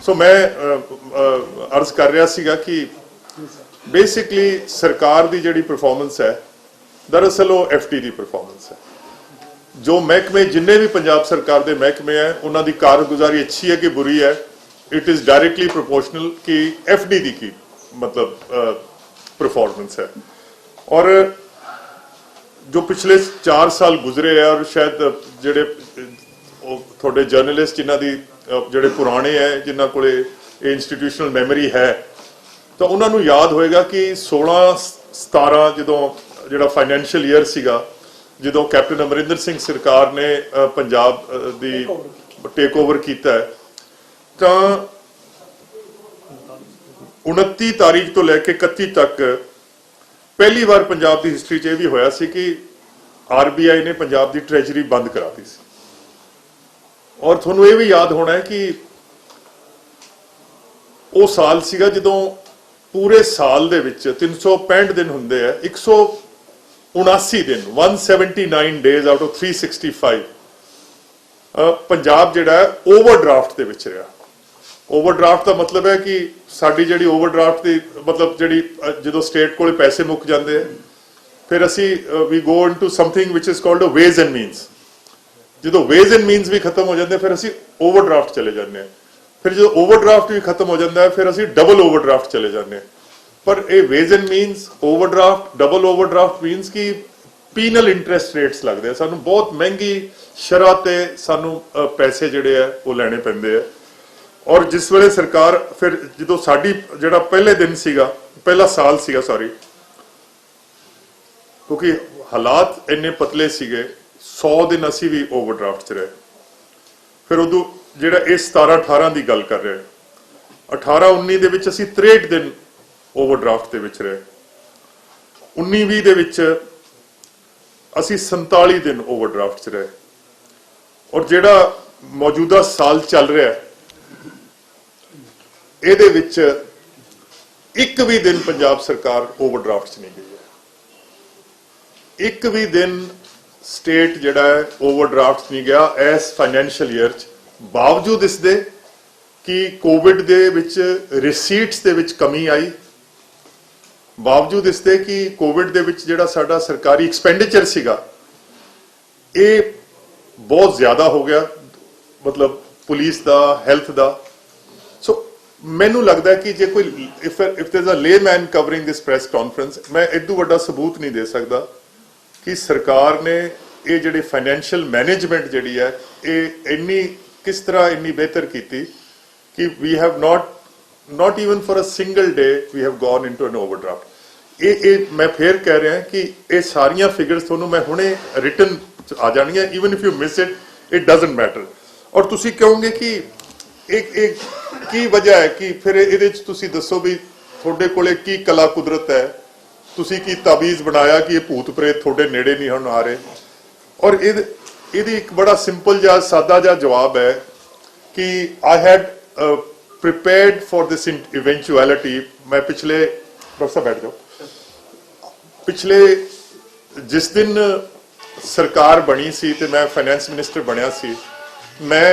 सो मैं अर्ज कर रहा सीगा कि बेसिकली सरकार की जिहड़ी परफॉर्मेंस है दरअसल वो FD की परफॉर्मेंस है। जो महकमे जिन्ने भी पंजाब सरकार के महकमे है उन्होंने कारगुजारी अच्छी है कि बुरी है, इट इज़ डायरेक्टली प्रोपोर्शनल कि FD की मतलब परफॉर्मेंस है। और जो पिछले 4 साल गुजरे है और शायद जेडे थोड़े जर्नलिस्ट जिन्हों की जेडे पुराने है जिन्होंने को इंस्टीट्यूशनल मैमरी है तो उन्होंने याद होएगा कि 16-17 जो जोड़ा फाइनैंशियल ईयर सीगा जो कैप्टन अमरिंदर सिंह सरकार ने पंजाब दी टेक ओवर किया है तो 29 तारीख तो लैके 31 तक पहली बार पंजाब की हिस्टरी च भी होया सी कि RBI ने पंजाब की ट्रैजरी बंद करा दी सी। और थोनू ये भी याद होना है कि वो साल सीगा जदों पूरे साल दे विच 365 दिन हुंदे है, 179 दिन 179 डेज आउट ऑफ 365 पंजाब जिहड़ा है ओवरड्राफ्ट दे विच रहा। ओवरड्राफ्ट का मतलब है कि साडी जिहड़ी ओवरड्राफ्ट की मतलब जिहड़ी जो स्टेट कोले पैसे मुक जाते हैं फिर असी वी go into something which is called ways and means. जो वेज एंड मीनस भी खत्म हो जाते हैं फिर असी ओवरड्राफ्ट चले जाते हैं। फिर जो ओवरड्राफ्ट भी खत्म हो जाता है फिर असी डबल ओवरड्राफ्ट चले जाते हैं। पर ये ways and means overdraft double overdraft means कि पीनल इंटरेस्ट रेट्स लगते हैं, सानू बहुत महंगी शरह ते सानू पैसे जिहड़े है वो लैने पैंदे है। और जिस वेले सरकार फिर जो साडी जिहड़ा पहले दिन सीगा पहला साल सीगा सॉरी क्योंकि हालात इन्ने पतले सीगे 100 दिन असी भी ओवरड्राफ्ट च रहे। फिर उदों जिहड़ा ये 17-18 की गल कर रहे 18-19 दे विच असी 63 दिन ओवरड्राफ्ट दे विच रहे। 19-20 दे विच असी 47 दिन ओवरड्राफ्ट च रहे। और जिहड़ा मौजूदा साल चल रहा है ਇਹਦੇ ਵਿੱਚ ਇੱਕ ਵੀ दिन पंजाब सरकार ओवरड्राफ्ट च नहीं गई है। एक भी दिन स्टेट जिहड़ा है ओवरड्राफ्ट च नहीं गया इस फाइनैंशियल ईयर च, बावजूद इसदे कि कोविड दे विच रिसीट्स दे विच कमी आई, बावजूद इसदे कि कोविड दे विच जिहड़ा साडा सरकारी एक्सपेंडिचर सीगा ये बहुत ज़्यादा हो गया, मतलब पुलिस दा हैल्थ दा। सो मैनू लगता है कि जे कोई if there is a layman covering this press conference मैं इदू वड्डा सबूत नहीं दे सकता कि सरकार ने ये जिहड़ी फाइनैंशियल मैनेजमेंट जिहड़ी है ये इन्नी किस तरह इन्नी बेहतर की कि we have not even for a single day we have gone into an overdraft. ये मैं फिर कह रहा कि ये सारियां फिगर्स तुहानूं मैं हुणे रिटन आ जानियां, even if you miss it doesn't matter. और तुसीं कहोगे कि एक की वजह है कि फिर ये दसो भी थोड़े कोले की कला कुदरत है, तुसी की ताबीज बनाया कि ये भूत प्रेत थोड़े नेड़े नहीं हम आ रहे। और ये एक बड़ा सिंपल जा सादा जा जवाब है कि I had prepared for this eventuality. मैं पिछले बरसा बैठ जाओ पिछले जिस दिन सरकार बनी सी ते मैं फाइनैंस मिनिस्टर बनया सी, मैं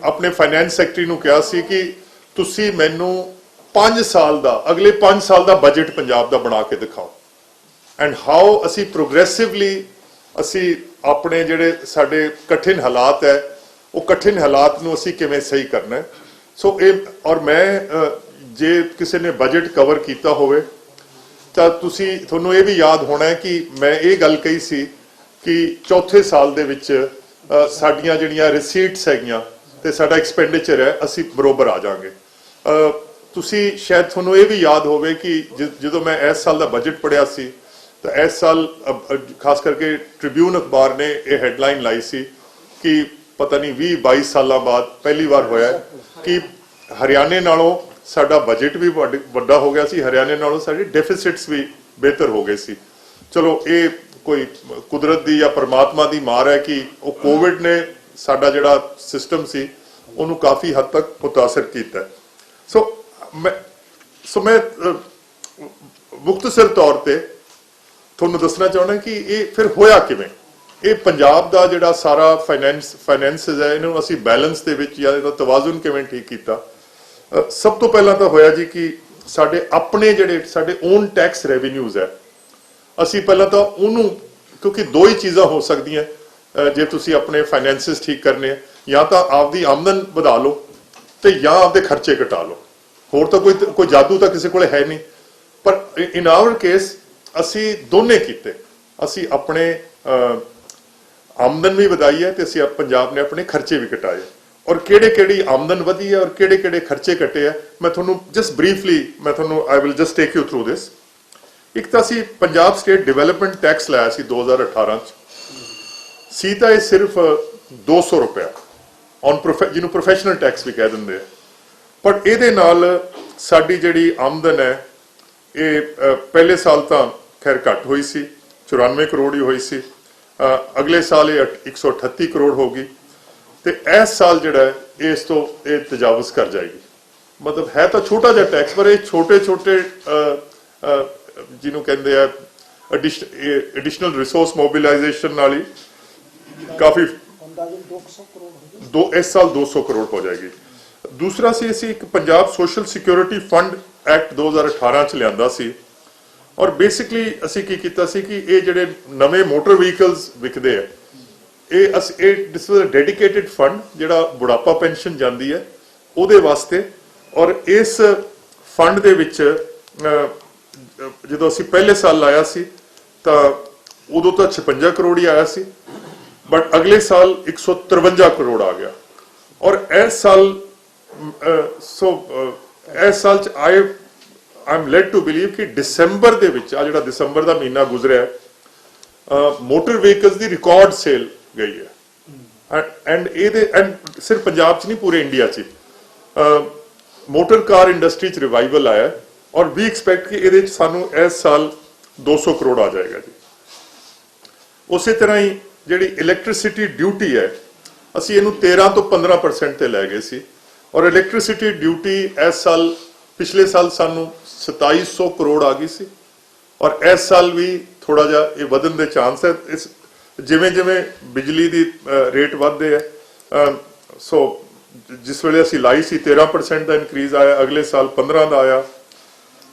अपने फाइनैंस सैकटरी नूं कहा सी कि तुसी मैनू 5 साल दा अगले 5 साल दा बजट पंजाब दा बना के दिखाओ एंड हाउ असी प्रोग्रेसिवली असी अपने जिहड़े साडे कठिन हालात है वो कठिन हालात नूं असी किवें सही करना है। सो ये और मैं जे किसी ने बजट कवर किया होवे तां तुसी तुहानूं ये भी याद होना है कि मैं ये गल कही सी कि चौथे साल दे विच साडियां जिहड़ियां रिसीट्स हैगियां ते साडा एक्सपेंडिचर है असी बरोबर आ जाएंगे। तुसी शायद तुहानूं ये भी याद होवे कि जो मैं इस साल का बजट पढ़िया सी तो इस साल खास करके ट्रिब्यून अखबार ने यह हैडलाइन लाई सी कि पता नहीं 20-22 साल बाद पहली बार होया कि हरियाणे नालों साडा बजट भी वड्डा हो गया सी, हरियाणे नालों साडे डेफिसिट्स भी बेहतर हो गए सी। चलो ये कोई कुदरत दी या परमात्मा दी मार है कि वो कोविड ने साडा जिहड़ा सिस्टम सी उन्होंने काफ़ी हद तक मुतासर किया। सो मैं मुख्तसर तौर पर तुहानूं दसना चाहना कि ये फिर होया किवें। ਇਹ ਪੰਜਾਬ ਦਾ ਜਿਹੜਾ ਸਾਰਾ ਫਾਈਨੈਂਸਿਸ ਹੈ ਇਹਨੂੰ ਅਸੀਂ ਬੈਲੈਂਸ ਦੇ ਵਿੱਚ ਜਾਂ ਇਹਦਾ ਤਵਾਜ਼ੁਨ ਕਿਵੇਂ ਠੀਕ ਕੀਤਾ। ਸਭ ਤੋਂ ਪਹਿਲਾਂ ਤਾਂ ਹੋਇਆ ਜੀ ਕਿ ਸਾਡੇ ਆਪਣੇ ਜਿਹੜੇ ਸਾਡੇ ਓਨ ਟੈਕਸ ਰੈਵਨਿਊਜ਼ ਹੈ, ਅਸੀਂ ਪਹਿਲਾਂ ਤਾਂ ਉਹਨੂੰ, ਕਿਉਂਕਿ ਦੋ ਹੀ ਚੀਜ਼ਾਂ ਹੋ ਸਕਦੀਆਂ ਜੇ ਤੁਸੀਂ ਆਪਣੇ ਫਾਈਨੈਂਸਿਸ ਠੀਕ ਕਰਨੇ ਆ, ਜਾਂ ਤਾਂ ਆਪਦੀ ਆਮਦਨ ਵਧਾ ਲਓ ਤੇ ਜਾਂ ਆਪਦੇ ਖਰਚੇ ਘਟਾ ਲਓ। ਹੋਰ ਤਾਂ ਕੋਈ ਜਾਦੂ ਤਾਂ ਕਿਸੇ ਕੋਲੇ ਹੈ ਨਹੀਂ। ਪਰ ਇਨ ਆਵਰ ਕੇਸ ਅਸੀਂ ਦੋਨੇ ਕੀਤੇ। ਅਸੀਂ ਆਪਣੇ ਆਮਦਨ ਵੀ ਵਧਾਈ ਹੈ ਤੇ ਅਸੀਂ ਪੰਜਾਬ ਨੇ ਆਪਣੇ ਖਰਚੇ ਵੀ ਘਟਾਏ। ਔਰ ਕਿਹੜੀ ਆਮਦਨ ਵਧੀ ਹੈ ਔਰ ਕਿਹੜੇ ਖਰਚੇ ਘਟੇ ਆ, ਮੈਂ ਤੁਹਾਨੂੰ just briefly I will just take you through ਦਿਸ। ਇੱਕ ਤਾਂ ਅਸੀਂ ਪੰਜਾਬ ਸਟੇਟ ਡਿਵੈਲਪਮੈਂਟ ਟੈਕਸ ਲਾਇਆ ਸੀ 2018 ਚ, ਸੀ ਤਾਂ ਇਹ ਸਿਰਫ 200 ਰੁਪਇਆ ਜਿਹਨੂੰ ਪ੍ਰੋਫੈਸ਼ਨਲ ਟੈਕਸ ਵੀ ਕਹਿ ਦਿੰਦੇ ਆ। ਪਰ ਇਹਦੇ ਨਾਲ ਸਾਡੀ ਜਿਹੜੀ ਆਮਦਨ ਹੈ ਇਹ ਪਹਿਲੇ ਸਾਲ ਤਾਂ ਖੈਰ ਘੱਟ ਹੋਈ ਸੀ, 94 ਕਰੋੜ ਹੀ ਹੋਈ ਸੀ। ਅਗਲੇ ਸਾਲ ਇਹ 138 ਕਰੋੜ ਹੋ ਗਈ ਤੇ ਇਸ ਸਾਲ ਜਿਹੜਾ ਹੈ ਇਸ ਤੋਂ ਇਹ ਤਜਾਵਜ਼ ਕਰ ਜਾਏਗੀ। ਮਤਲਬ ਹੈ ਤਾਂ ਛੋਟਾ ਜਿਹਾ ਟੈਕਸ, ਪਰ ਇਹ ਛੋਟੇ ਜਿਹਨੂੰ ਕਹਿੰਦੇ ਆ ਐਡੀਸ਼ਨਲ ਰਿਸੋਰਸ ਮੋਬਿਲਾਈਜੇਸ਼ਨ ਨਾਲ ਹੀ ਕਾਫੀ ਇਸ ਸਾਲ 200 ਕਰੋੜ ਹੋ ਜਾਏਗੀ। ਦੂਸਰਾ ਸੀ ਅਸੀਂ ਇੱਕ Punjab social security fund act 2018 ਚ ਲਿਆਂਦਾ ਸੀ। ਔਰ ਬੇਸਿਕਲੀ ਅਸੀਂ ਕੀ ਕੀਤਾ ਸੀ ਕਿ ਇਹ ਜਿਹੜੇ ਨਵੇਂ ਮੋਟਰ ਵਹੀਕਲਸ ਵਿਕਦੇ ਆ, ਦਿਸ ਵਾਸ ਅ ਡੈਡੀਕੇਟਿਡ ਫੰਡ ਜਿਹੜਾ ਬੁਢਾਪਾ ਪੈਨਸ਼ਨ ਜਾਂਦੀ ਹੈ ਉਹਦੇ ਵਾਸਤੇ। ਔਰ ਇਸ ਫੰਡ ਦੇ ਵਿੱਚ ਜਦੋਂ ਅਸੀਂ ਪਹਿਲੇ ਸਾਲ ਲਾਇਆ ਸੀ ਤਾਂ ਉਦੋਂ ਤਾਂ 56 ਕਰੋੜ ਹੀ ਆਇਆ ਸੀ, ਬਟ ਅਗਲੇ ਸਾਲ 153 ਕਰੋੜ ਆ ਗਿਆ। ਔਰ ਇਸ ਸਾਲ ਚ I am led to believe ਕਿ ਦਸੰਬਰ ਦੇ ਵਿੱਚ, ਆ ਜਿਹੜਾ ਦਸੰਬਰ ਦਾ ਮਹੀਨਾ ਗੁਜ਼ਰਿਆ, ਮੋਟਰ ਵਹੀਕਲਸ ਦੀ ਰਿਕਾਰਡ ਸੇਲ ਗਈ ਹੈ। ਐਂਡ ਸਿਰਫ ਪੰਜਾਬ 'ਚ ਨਹੀਂ, ਪੂਰੇ ਇੰਡੀਆ 'ਚ ਮੋਟਰ ਕਾਰ ਇੰਡਸਟਰੀ 'ਚ ਰਿਵਾਈਵਲ ਆਇਆ। ਔਰ ਵੀ ਐਕਸਪੈਕਟ ਕਿ ਇਹਦੇ 'ਚ ਸਾਨੂੰ ਇਸ ਸਾਲ 200 ਕਰੋੜ ਆ ਜਾਏਗਾ ਜੀ। ਉਸੇ ਤਰ੍ਹਾਂ ਹੀ ਜਿਹੜੀ ਇਲੈਕਟ੍ਰਿਸਿਟੀ ਡਿਊਟੀ ਹੈ, ਅਸੀਂ ਇਹਨੂੰ 13 ਤੋਂ 15% ਤੇ ਲੈ ਗਏ ਸੀ। ਔਰ ਇਲੈਕਟ੍ਰਿਸਿਟੀ ਡਿਊਟੀ ਇਸ ਸਾਲ, ਪਿਛਲੇ ਸਾਲ ਸਾਨੂੰ 2700 ਕਰੋੜ ਆ ਗਈ ਸੀ। ਔਰ ਇਸ ਸਾਲ ਵੀ ਥੋੜਾ ਜਿਹਾ ਇਹ ਵਧਣ ਦੇ ਚਾਂਸ ਹੈ, ਜਿਵੇਂ ਬਿਜਲੀ ਦੀ ਰੇਟ ਵਧਦੇ ਹੈ। ਸੋ ਜਿਸ ਵੇਲੇ ਅਸੀਂ ਲਾਈ ਸੀ 13% ਦਾ ਇਨਕਰੀਜ਼ ਆਇਆ, ਅਗਲੇ ਸਾਲ 15 ਦਾ ਆਇਆ।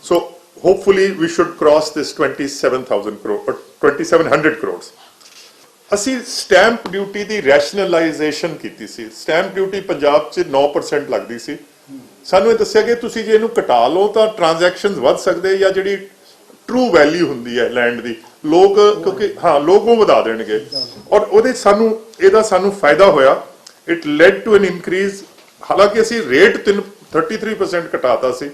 So hopefully we should cross this 27,000 crore 2700 crore. ਅਸੀਂ ਸਟੈਂਪ ਡਿਊਟੀ ਦੀ ਰੈਸ਼ਨਲਾਈਜੇਸ਼ਨ ਕੀਤੀ ਸੀ। ਸਟੈਂਪ ਡਿਊਟੀ ਪੰਜਾਬ 'ਚ 9% ਲੱਗਦੀ ਸੀ। ਸਾਨੂੰ ਇਹ ਦੱਸਿਆ ਕਿ ਤੁਸੀਂ ਜੇ ਇਹਨੂੰ ਘਟਾ ਲਓ ਤਾਂ ਟ੍ਰਾਂਜੈਕਸ਼ਨਸ ਵੱਧ ਸਕਦੇ, ਜਾਂ ਜਿਹੜੀ ਟਰੂ ਵੈਲਿਊ ਹੁੰਦੀ ਹੈ ਲੈਂਡ ਦੀ, ਲੋਕ ਕਿਉਂਕਿ ਲੋਕ ਉਹ ਵਧਾ ਦੇਣਗੇ। ਔਰ ਇਹਦਾ ਸਾਨੂੰ ਫਾਇਦਾ ਹੋਇਆ। It led to an increase. ਹਾਲਾਂਕਿ ਅਸੀਂ ਰੇਟ 33% ਘਟਾਤਾ ਸੀ,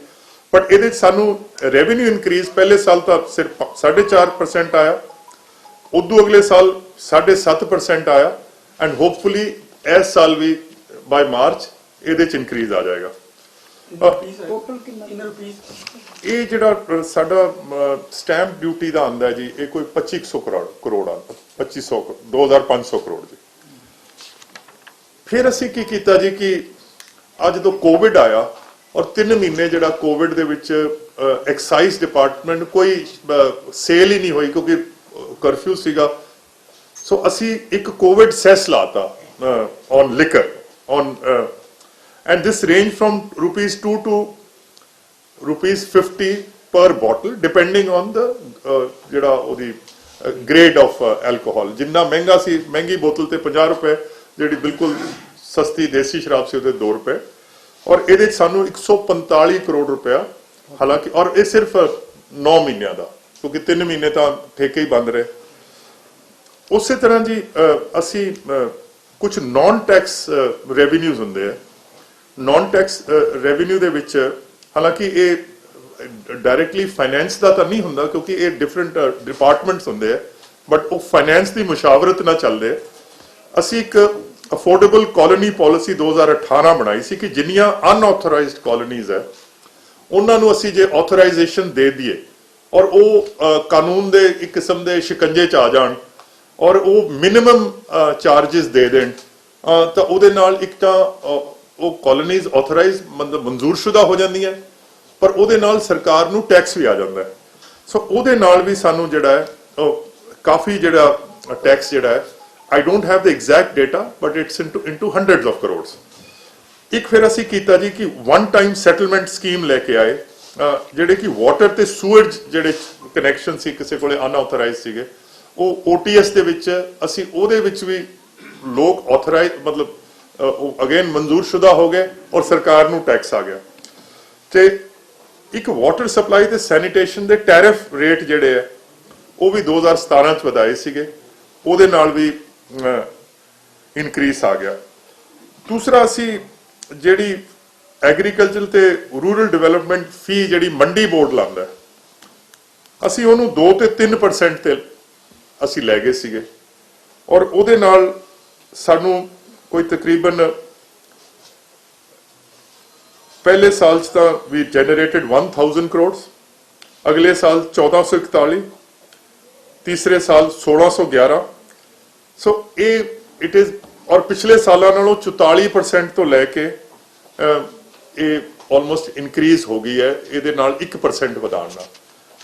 ਬਟ ਇਹਦੇ 'ਚ ਸਾਨੂੰ ਰੈਵਨਿਊ ਇਨਕਰੀਜ਼ ਪਹਿਲੇ ਸਾਲ ਤਾਂ ਸਿਰਫ 4.5% ਆਇਆ, ਉਦੋਂ ਅਗਲੇ ਸਾਲ 7.5% ਆਇਆ। ਐਂਡ ਹੋਪਫੁਲੀ ਇਸ ਸਾਲ ਵੀ ਬਾਈ ਮਾਰਚ ਇਹਦੇ 'ਚ ਇਨਕਰੀਜ਼ ਆ ਜਾਏਗਾ। ਇਹ ਜਿਹੜਾ ਸਾਡਾ ਸਟੈਂਪ ਡਿਊਟੀ ਦਾ ਆਂਦਾ ਜੀ, ਇਹ ਕੋਈ 2500 ਕਰੋੜ ਆਉਂਦਾ, 2500 ਕਰੋੜ ਜੀ। ਫਿਰ ਅਸੀਂ ਕੀ ਕੀਤਾ ਜੀ ਕਿ ਅੱਜ ਜਦੋਂ ਕੋਵਿਡ ਆਇਆ ਔਰ 3 ਮਹੀਨੇ ਜਿਹੜਾ ਕੋਵਿਡ ਦੇ ਵਿੱਚ ਐਕਸਾਈਜ਼ ਡਿਪਾਰਟਮੈਂਟ ਕੋਈ ਸੇਲ ਹੀ ਨਹੀਂ ਹੋਈ ਕਿਉਂਕਿ ਕਰਫਿਊ ਸੀਗਾ। ਸੋ ਅਸੀਂ ਇੱਕ ਕੋਵਿਡ ਸੈਸ ਲਾਤਾ on liquor on and this range from ₹2 to ₹50 per bottle depending on the ਜਿਹੜਾ ਉਹਦੀ grade of alcohol। ਜਿੰਨਾ ਮਹਿੰਗਾ ਸੀ, ਮਹਿੰਗੀ ਬੋਤਲ ਤੇ 50 ਰੁਪਏ, ਜਿਹੜੀ ਬਿਲਕੁਲ ਸਸਤੀ ਦੇਸੀ ਸ਼ਰਾਬ ਸੀ ਉਹਦੇ 2 ਰੁਪਏ। ਔਰ ਇਹਦੇ 'ਚ ਸਾਨੂੰ 145 ਕਰੋੜ ਰੁਪਇਆ, ਹਾਲਾਂਕਿ ਔਰ ਇਹ ਸਿਰਫ 9 ਮਹੀਨਿਆਂ ਦਾ, ਕਿਉਂਕਿ 3 ਮਹੀਨੇ ਤਾਂ ਠੇਕੇ ਹੀ ਬੰਦ ਰਹੇ। ਉਸੇ ਤਰ੍ਹਾਂ ਜੀ ਅਸੀਂ ਕੁਝ ਨਾਨ ਟੈਕਸ ਰੈਵਨਿਊਜ਼ ਹੁੰਦੇ ਆ। ਨਾਨ ਟੈਕਸ ਰੈਵਨਿਊ ਦੇ ਵਿੱਚ ਹਾਲਾਂਕਿ ਇਹ ਡਾਇਰੈਕਟਲੀ ਫਾਈਨੈਂਸ ਦਾ ਤਾਂ ਨਹੀਂ ਹੁੰਦਾ ਕਿਉਂਕਿ ਇਹ ਡਿਫਰੈਂਟ ਡਿਪਾਰਟਮੈਂਟਸ ਹੁੰਦੇ ਆ, ਬਟ ਉਹ ਫਾਈਨੈਂਸ ਦੀ ਮੁਸ਼ਾਵਰਤ ਨਾਲ ਚੱਲਦੇ। ਅਸੀਂ ਇੱਕ ਅਫੋਰਡੇਬਲ ਕਾਲੋਨੀ ਪਾਲਿਸੀ 2018 ਬਣਾਈ ਸੀ ਕਿ ਜਿੰਨੀਆਂ ਅਨਆਥੋਰਾਈਜ਼ਡ ਕਾਲੋਨੀਜ਼ ਹੈ ਉਹਨਾਂ ਨੂੰ ਅਸੀਂ ਜੇ ਆਥੋਰਾਈਜੇਸ਼ਨ ਦੇ ਦਈਏ ਔਰ ਉਹ ਕਾਨੂੰਨ ਦੇ ਇੱਕ ਕਿਸਮ ਦੇ ਸ਼ਿਕੰਜੇ 'ਚ ਆ ਜਾਣ ਔਰ ਉਹ ਮਿਨੀਮਮ ਚਾਰजेस ਦੇ ਦੇਣ ਤਾਂ ਉਹਦੇ ਨਾਲ ਇੱਕ ਤਾਂ ਉਹ ਕਾਲੋਨੀਜ਼ ਆਥੋਰਾਈਜ਼ ਮਤਲਬ ਮਨਜ਼ੂਰਸ਼ੁਦਾ ਹੋ ਜਾਂਦੀਆਂ, ਪਰ ਉਹਦੇ ਨਾਲ ਸਰਕਾਰ ਨੂੰ ਟੈਕਸ ਵੀ ਆ ਜਾਂਦਾ ਹੈ। ਸੋ ਉਹਦੇ ਨਾਲ ਵੀ ਸਾਨੂੰ ਜਿਹੜਾ ਹੈ ਉਹ ਕਾਫੀ ਜਿਹੜਾ ਟੈਕਸ ਜਿਹੜਾ ਹੈ I don't have the exact data, but it's into hundreds of crores. एक फिर ਅਸੀਂ ਕੀਤਾ ਜੀ ਕਿ one time settlement scheme ਲੈ ਕੇ ਆਏ, ਜਿਹੜੇ ਕਿ ਵਾਟਰ ਤੇ ਸੂਏਜ ਜਿਹੜੇ ਕਨੈਕਸ਼ਨ ਸੀ ਕਿਸੇ ਕੋਲੇ ਅਨਆਥੋਰਾਈਜ਼ਡ ਸੀਗੇ, ਉਹ OTS ਦੇ ਵਿੱਚ ਅਸੀਂ ਉਹਦੇ ਵਿੱਚ ਵੀ ਲੋਕ ਆਥੋਰਾਈਜ਼ ਮਤਲਬ ਅਗੇਨ ਮਨਜ਼ੂਰਸ਼ੁਦਾ ਹੋ ਗਏ ਔਰ ਸਰਕਾਰ ਨੂੰ ਟੈਕਸ ਆ ਗਿਆ। ਤੇ ਇੱਕ ਵਾਟਰ ਸਪਲਾਈ ਤੇ ਸੈਨੀਟੇਸ਼ਨ ਦੇ ਟੈਰਿਫ ਰੇਟ ਜਿਹੜੇ ਆ ਉਹ ਵੀ 2017 ਚ ਵਧਾਏ ਸੀਗੇ, ਉਹਦੇ ਨਾਲ ਵੀ ਇਨਕਰੀਸ ਆ ਗਿਆ। ਦੂਸਰਾ ਅਸੀਂ ਜਿਹੜੀ ਐਗਰੀਕਲਚਰ ਤੇ ਰੂਰਲ ਡਿਵੈਲਪਮੈਂਟ ਫੀ ਜਿਹੜੀ ਮੰਡੀ ਬੋਰਡ ਲਾਉਂਦਾ, ਅਸੀਂ ਉਹਨੂੰ 2 ਤੇ 3% ਤੇ ਅਸੀਂ ਲੈ ਗਏ ਸੀਗੇ, ਔਰ ਉਹਦੇ ਨਾਲ ਸਾਨੂੰ ਕੋਈ ਤਕਰੀਬਨ ਪਹਿਲੇ ਸਾਲ 'ਚ ਤਾਂ ਵੀ ਜਨਰੇਟਡ 1000 ਕਰੋੜ, ਅਗਲੇ ਸਾਲ 1441, ਤੀਸਰੇ ਸਾਲ 1611। ਸੋ ਇਹ ਇਟ ਇਜ਼, ਔਰ ਪਿਛਲੇ ਸਾਲਾਂ ਨਾਲੋਂ 44% ਤੋਂ ਲੈ ਕੇ ਇਹ ਆਲਮੋਸਟ ਇਨਕਰੀਜ਼ ਹੋ ਗਈ ਹੈ ਇਹਦੇ ਨਾਲ 1% ਵਧਾਉਣ ਨਾਲ।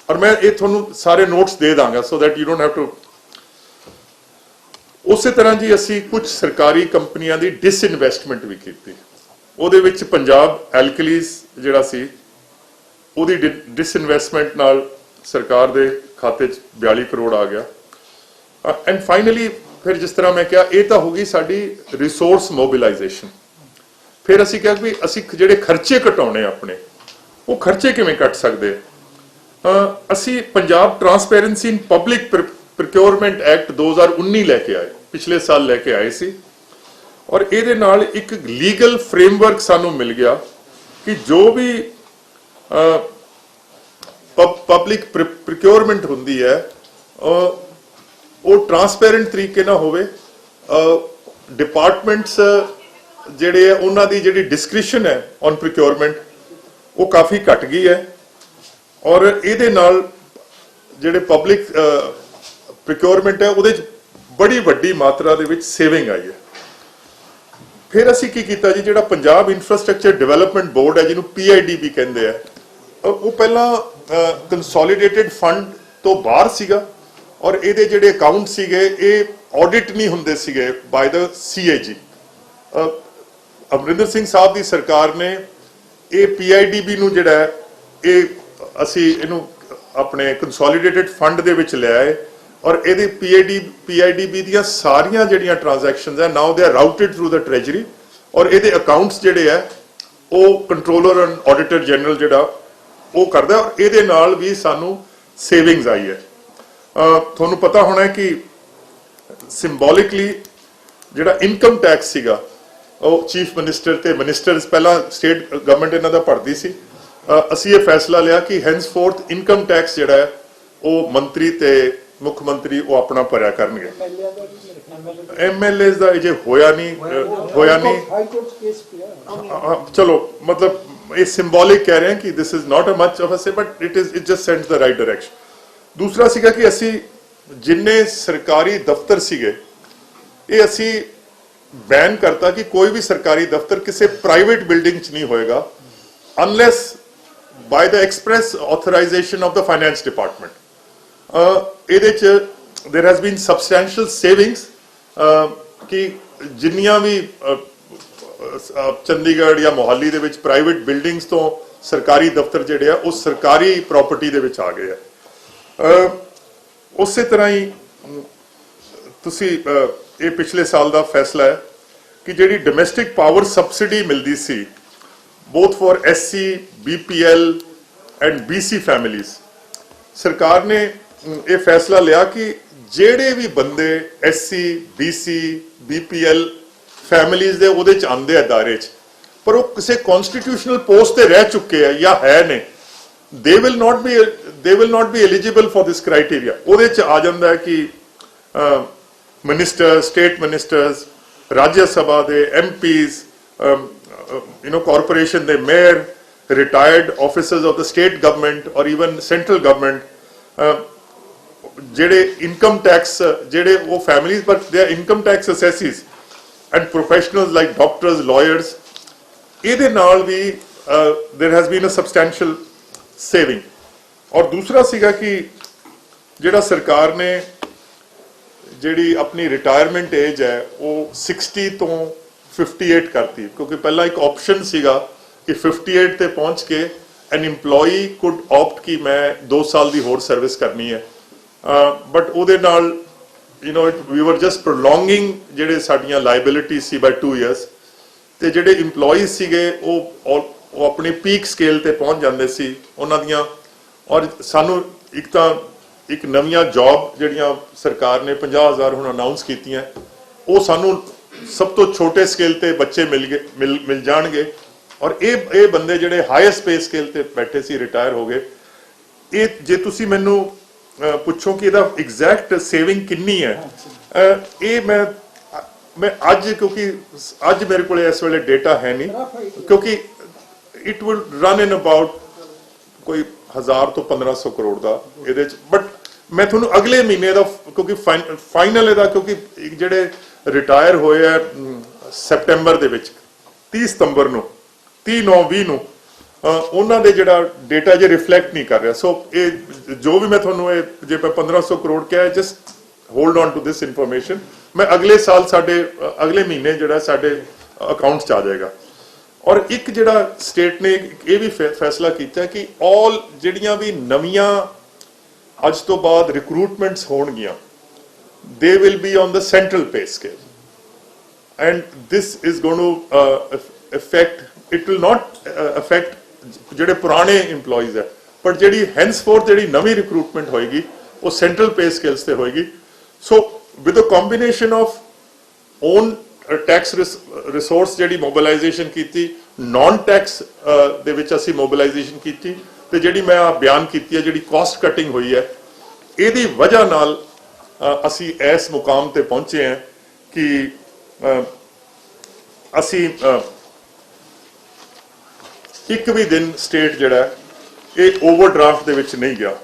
ਔਰ ਮੈਂ ਇਹ ਤੁਹਾਨੂੰ ਸਾਰੇ ਨੋਟਸ ਦੇ ਦਾਂਗਾ so that you don't have to. ਉਸੇ ਤਰ੍ਹਾਂ ਜੀ ਅਸੀਂ ਕੁਝ ਸਰਕਾਰੀ ਕੰਪਨੀਆਂ ਦੀ ਡਿਸਇਨਵੈਸਟਮੈਂਟ ਵੀ ਕੀਤੀ, ਉਹਦੇ ਵਿੱਚ ਪੰਜਾਬ ਐਲਕਲੀਜ਼ ਜਿਹੜਾ ਸੀ ਉਹਦੀ ਡਿਸਇਨਵੈਸਟਮੈਂਟ ਨਾਲ ਸਰਕਾਰ ਦੇ ਖਾਤੇ 'ਚ 42 ਕਰੋੜ ਆ ਗਿਆ। ਐਂਡ ਫਾਈਨਲੀ ਫਿਰ ਜਿਸ ਤਰ੍ਹਾਂ ਮੈਂ ਕਿਹਾ ਇਹ ਤਾਂ ਹੋ ਗਈ ਸਾਡੀ ਰਿਸੋਰਸ ਮੋਬਿਲਾਈਜੇਸ਼ਨ। ਫਿਰ ਅਸੀਂ ਕਿਹਾ ਵੀ ਅਸੀਂ ਜਿਹੜੇ ਖਰਚੇ ਘਟਾਉਣੇ ਆਪਣੇ, ਉਹ ਖਰਚੇ ਕਿਵੇਂ ਘਟ ਸਕਦੇ। ਅਸੀਂ ਪੰਜਾਬ ਟਰਾਂਸਪੇਰੈਂਸੀ ਇਨ ਪਬਲਿਕ ਪ੍ਰੋਕਿਉਰਮੈਂਟ ਐਕਟ 2019 ਲੈ ਕੇ ਆਏ, ਪਿਛਲੇ ਸਾਲ ਲੈ ਕੇ ਆਏ ਸੀ, ਔਰ ਇਹਦੇ ਨਾਲ ਇੱਕ ਲੀਗਲ ਫਰੇਮਵਰਕ ਸਾਨੂੰ ਮਿਲ ਗਿਆ ਕਿ ਜੋ ਵੀ ਪਬਲਿਕ ਪ੍ਰੋਕਿਉਰਮੈਂਟ ਹੁੰਦੀ ਹੈ ਉਹ ਟਰਾਂਸਪੇਰੈਂਟ ਤਰੀਕੇ ਨਾਲ ਹੋਵੇ। ਡਿਪਾਰਟਮੈਂਟਸ ਜਿਹੜੇ ਆ ਉਹਨਾਂ ਦੀ ਜਿਹੜੀ ਡਿਸਕ੍ਰਿਸ਼ਨ ਹੈ ਔਨ ਪ੍ਰੋਕਿਉਰਮੈਂਟ ਉਹ ਕਾਫੀ ਘਟ ਗਈ ਹੈ, ਔਰ ਇਹਦੇ ਨਾਲ ਜਿਹੜੇ ਪਬਲਿਕ ਪ੍ਰੋਕਿਉਰਮੈਂਟ ਹੈ ਉਹਦੇ 'ਚ ਬੜੀ ਵੱਡੀ ਮਾਤਰਾ ਦੇ ਵਿੱਚ ਸੇਵਿੰਗ ਆਈ ਹੈ। ਫਿਰ ਅਸੀਂ ਕੀ ਕੀਤਾ ਜੀ, ਜਿਹੜਾ ਪੰਜਾਬ ਇਨਫਰਾਸਟ੍ਰਕਚਰ ਡਿਵੈਲਪਮੈਂਟ ਬੋਰਡ ਹੈ ਜਿਹਨੂੰ PIDB ਕਹਿੰਦੇ ਆ, ਉਹ ਪਹਿਲਾਂ ਕੰਸੋਲੀਡੇਟਡ ਫੰਡ ਤੋਂ ਬਾਹਰ ਸੀਗਾ, ਔਰ ਇਹਦੇ ਜਿਹੜੇ ਅਕਾਊਂਟ ਸੀਗੇ ਇਹ ਆਡਿਟ ਨਹੀਂ ਹੁੰਦੇ ਸੀਗੇ ਬਾਈ ਦਾ CAG। ਅਮਰਿੰਦਰ ਸਿੰਘ ਸਾਹਿਬ ਦੀ ਸਰਕਾਰ ਨੇ ਇਹ PIDB ਨੂੰ ਜਿਹੜਾ ਇਹ ਅਸੀਂ ਇਹਨੂੰ ਆਪਣੇ ਕੰਸੋਲੀਡੇਟਡ ਫੰਡ ਦੇ ਵਿੱਚ ਲੈ ਆਏ, ਔਰ ਇਹਦੇ PIDB ਦੀਆਂ ਸਾਰੀਆਂ ਜਿਹੜੀਆਂ ਟ੍ਰਾਂਜੈਕਸ਼ਨਸ ਹੈ now they are routed through the treasury, ਔਰ ਇਹਦੇ ਅਕਾਊਂਟਸ ਜਿਹੜੇ ਆ ਉਹ ਕੰਟਰੋਲਰ ਐਂਡ ਆਡੀਟਰ ਜਨਰਲ ਜਿਹੜਾ ਉਹ ਕਰਦਾ, ਔਰ ਇਹਦੇ ਨਾਲ ਵੀ ਸਾਨੂੰ ਸੇਵਿੰਗਸ ਆਈ ਹੈ। ਤੁਹਾਨੂੰ ਪਤਾ ਹੋਣਾ ਕਿ ਸਿੰਬੋਲਿਕਲੀ ਜਿਹੜਾ ਇਨਕਮ ਟੈਕਸ ਸੀਗਾ ਉਹ ਚੀਫ ਮਿਨਿਸਟਰ ਤੇ ਮਿਨਿਸਟਰਸ ਪਹਿਲਾਂ ਸਟੇਟ ਗਵਰਨਮੈਂਟ ਇਹਨਾਂ ਦਾ ਭਰਦੀ ਸੀ, ਅਸੀਂ ਇਹ ਫੈਸਲਾ ਲਿਆ ਕਿ ਹੈਂਸਫੋਰਥ ਇਨਕਮ ਟੈਕਸ ਜਿਹੜਾ ਹੈ ਉਹ ਮੰਤਰੀ ਤੇ ਮੁੱਖ ਮੰਤਰੀ ਉਹ ਆਪਣਾ ਭਰਿਆ ਕਰਨਗੇ। MLAs ਦਾ ਅਜੇ ਹੋਇਆ ਨਹੀਂ। ਚਲੋ ਮਤਲਬ ਇਹ ਸਿੰਬੋਲਿਕ ਕਹਿ ਰਹੇ ਹਾਂ ਕਿ this is not a much of a say, but it just sends the right direction. ਦੂਸਰਾ ਸੀਗਾ ਕਿ ਅਸੀਂ ਜਿੰਨੇ ਸਰਕਾਰੀ ਦਫ਼ਤਰ ਸੀਗੇ ਇਹ ਅਸੀਂ ਬੈਨ ਕਰਤਾ ਕਿ ਕੋਈ ਵੀ ਸਰਕਾਰੀ ਦਫ਼ਤਰ ਕਿਸੇ ਪ੍ਰਾਈਵੇਟ ਬਿਲਡਿੰਗ 'ਚ ਨਹੀਂ ਹੋਏਗਾ unless by the express authorization of the finance department. ਇਹਦੇ 'ਚ there has been substantial savings ਕਿ ਜਿੰਨੀਆਂ ਵੀ ਚੰਡੀਗੜ੍ਹ ਜਾਂ ਮੋਹਾਲੀ ਦੇ ਵਿੱਚ ਪ੍ਰਾਈਵੇਟ ਬਿਲਡਿੰਗਸ ਤੋਂ ਸਰਕਾਰੀ ਦਫ਼ਤਰ ਜਿਹੜੇ ਆ ਉਹ ਸਰਕਾਰੀ ਪ੍ਰਾਪਰਟੀ ਦੇ ਵਿੱਚ ਆ ਗਏ ਆ। ਉਸੇ ਤਰ੍ਹਾਂ ਹੀ ਤੁਸੀਂ ਇਹ ਪਿਛਲੇ ਸਾਲ ਦਾ ਫੈਸਲਾ ਹੈ ਕਿ ਜਿਹੜੀ ਡੋਮੈਸਟਿਕ ਪਾਵਰ ਸਬਸਿਡੀ ਮਿਲਦੀ ਸੀ both for SC, BPL and BC families, ਸਰਕਾਰ ਨੇ ਇਹ ਫੈਸਲਾ ਲਿਆ ਕਿ ਜਿਹੜੇ ਵੀ ਬੰਦੇ SC, BC, BPL families ਦੇ ਉਹਦੇ ਚ ਆਉਂਦੇ ਆ ਦਾਇਰੇ 'ਚ, ਪਰ ਉਹ ਕਿਸੇ ਕਨਸਟੀਟਿਊਸ਼ਨਲ ਪੋਸਟ ਤੇ ਰਹਿ ਚੁੱਕੇ ਆ ਜਾਂ ਹੈ ਨੇ, they will not be eligible for this criteria। ਉਹਦੇ ਚ ਆ ਜਾਂਦਾ ਹੈ ਕਿ ਮਿਨਿਸਟਰ, ਸਟੇਟ ਮਿਨਿਸਟਰਸ, ਰਾਜ ਸਭਾ ਦੇ MPs, corporation the mayor, retired officers of the state government or even central government, ਜਿਹੜੇ income tax ਜਿਹੜੇ ਉਹ families but they are income tax assessees and professionals like doctors, lawyers, ਇਹਦੇ ਨਾਲ ਵੀ there has been a substantial saving। ਔਰ ਦੂਸਰਾ ਸੀਗਾ ਕਿ ਜਿਹੜਾ ਸਰਕਾਰ ਨੇ ਜਿਹੜੀ ਆਪਣੀ ਰਿਟਾਇਰਮੈਂਟ ਏਜ ਹੈ ਉਹ 60 ਤੋਂ 58 ਕਰਤੀ, ਕਿਉਂਕਿ ਪਹਿਲਾਂ ਇੱਕ ਆਪਸ਼ਨ ਸੀਗਾ ਕਿ 58 ਤੇ ਪਹੁੰਚ ਕੇ ਐਨ EMPLOYEE ਕੁਡ ਆਪਟ ਕਿ ਮੈਂ 2 ਸਾਲ ਦੀ ਹੋਰ ਸਰਵਿਸ ਕਰਨੀ ਹੈ, ਬਟ ਉਹਦੇ ਨਾਲ we were just prolonging ਜਿਹੜੇ ਸਾਡੀਆਂ ਲਾਇਬਿਲਿਟੀ ਸੀ by 2 years, ਤੇ ਜਿਹੜੇ EMPLOYEES ਸੀਗੇ ਉਹ ਆਪਣੀ ਪੀਕ ਸਕੇਲ ਤੇ ਪਹੁੰਚ ਜਾਂਦੇ ਸੀ ਉਹਨਾਂ ਦੀਆਂ। ਔਰ ਸਾਨੂੰ ਇੱਕ ਨਵੀਆਂ ਜੌਬ ਜਿਹੜੀਆਂ ਸਰਕਾਰ ਨੇ 50,000 ਹੁਣ ਅਨਾਉਂਸ ਕੀਤੀਆਂ, ਉਹ ਸਾਨੂੰ ਸਭ ਤੋਂ ਛੋਟੇ ਸਕੇਲ ਤੇ ਬੱਚੇ ਮਿਲ ਜਾਣਗੇ। ਔਰ ਇਹ ਬੰਦੇ ਜਿਹੜੇ ਹਾਈਐਸਟ ਪੇ ਸਕੇਲ ਤੇ ਬੈਠੇ ਸੀ ਰਿਟਾਇਰ ਹੋ ਗਏ। ਇਹ ਜੇ ਤੁਸੀਂ ਮੈਨੂੰ ਪੁੱਛੋ ਕਿ ਇਹਦਾ ਐਗਜ਼ੈਕਟ ਸੇਵਿੰਗ ਕਿੰਨੀ ਹੈ, ਇਹ ਮੈਂ ਅੱਜ, ਕਿਉਂਕਿ ਅੱਜ ਮੇਰੇ ਕੋਲ ਇਸ ਵੇਲੇ ਡੇਟਾ ਹੈ ਨਹੀਂ, ਕਿਉਂਕਿ it will run in about ਕੋਈ 1000 ਤੋਂ 1500 ਕਰੋੜ ਦਾ ਇਹਦੇ ਚ। ਬਟ ਮੈਂ ਤੁਹਾਨੂੰ ਅਗਲੇ ਮਹੀਨੇ ਦਾ, ਕਿਉਂਕਿ ਫਾਈਨਲ ਇਹਦਾ, ਕਿਉਂਕਿ ਜਿਹੜੇ ਰਿਟਾਇਰ ਹੋਏ ਆ ਸੈਪਟੈਂਬਰ ਦੇ ਵਿੱਚ 30 ਸਤੰਬਰ ਨੂੰ 30/9/20 ਨੂੰ, ਉਹਨਾਂ ਦੇ ਜਿਹੜਾ ਡੇਟਾ ਜੇ ਰਿਫਲੈਕਟ ਨਹੀਂ ਕਰ ਰਿਹਾ। ਸੋ ਇਹ ਜੋ ਵੀ ਮੈਂ ਤੁਹਾਨੂੰ ਇਹ ਜੇ ਮੈਂ 1500 ਕਰੋੜ ਕਿਹਾ, just hold on to this information. ਮੈਂ ਅਗਲੇ ਸਾਲ ਅਗਲੇ ਮਹੀਨੇ ਜਿਹੜਾ ਸਾਡੇ ਅਕਾਊਂਟ 'ਚ ਆ ਜਾਏਗਾ। ਔਰ ਇੱਕ ਜਿਹੜਾ ਸਟੇਟ ਨੇ ਇਹ ਵੀ ਫੈਸਲਾ ਕੀਤਾ ਕਿ ਆਲ ਜਿਹੜੀਆਂ ਵੀ ਨਵੀਆਂ ਅੱਜ ਤੋਂ ਬਾਅਦ ਰਿਕਰੂਟਮੈਂਟਸ ਹੋਣਗੀਆਂ, they will be on the central pay scale, and this is going to it will not affect ਜਿਹੜੇ ਪੁਰਾਣੇ EMPLOYEES ਹੈ, ਪਰ ਜਿਹੜੀ henceforth ਜਿਹੜੀ ਨਵੀਂ ਰਿਕਰੂਟਮੈਂਟ ਹੋਏਗੀ ਉਹ ਸੈਂਟਰਲ ਪੇ ਸਕੇਲਸ ਤੇ ਹੋਏਗੀ। So with a combination of own tax resource ਜਿਹੜੀ ਮੋਬਿਲਾਈਜੇਸ਼ਨ ਕੀਤੀ, ਨਾਨ ਟੈਕਸ ਦੇ ਵਿੱਚ ਅਸੀਂ ਮੋਬਿਲਾਈਜੇਸ਼ਨ ਕੀਤੀ, ਤੇ ਜਿਹੜੀ ਮੈਂ ਬਿਆਨ ਕੀਤੀ ਹੈ ਜਿਹੜੀ ਕਾਸਟ ਕਟਿੰਗ ਹੋਈ ਹੈ, ਇਹਦੀ ਵਜ੍ਹਾ ਨਾਲ ਅਸੀਂ ਇਸ ਮੁਕਾਮ ਤੇ ਪਹੁੰਚੇ ਹਾਂ ਕਿ ਅਸੀਂ ਇੱਕ ਵੀ ਦਿਨ ਸਟੇਟ ਜਿਹੜਾ ਇਹ ਓਵਰਡਰਾਫਟ ਦੇ ਵਿੱਚ ਨਹੀਂ ਗਿਆ।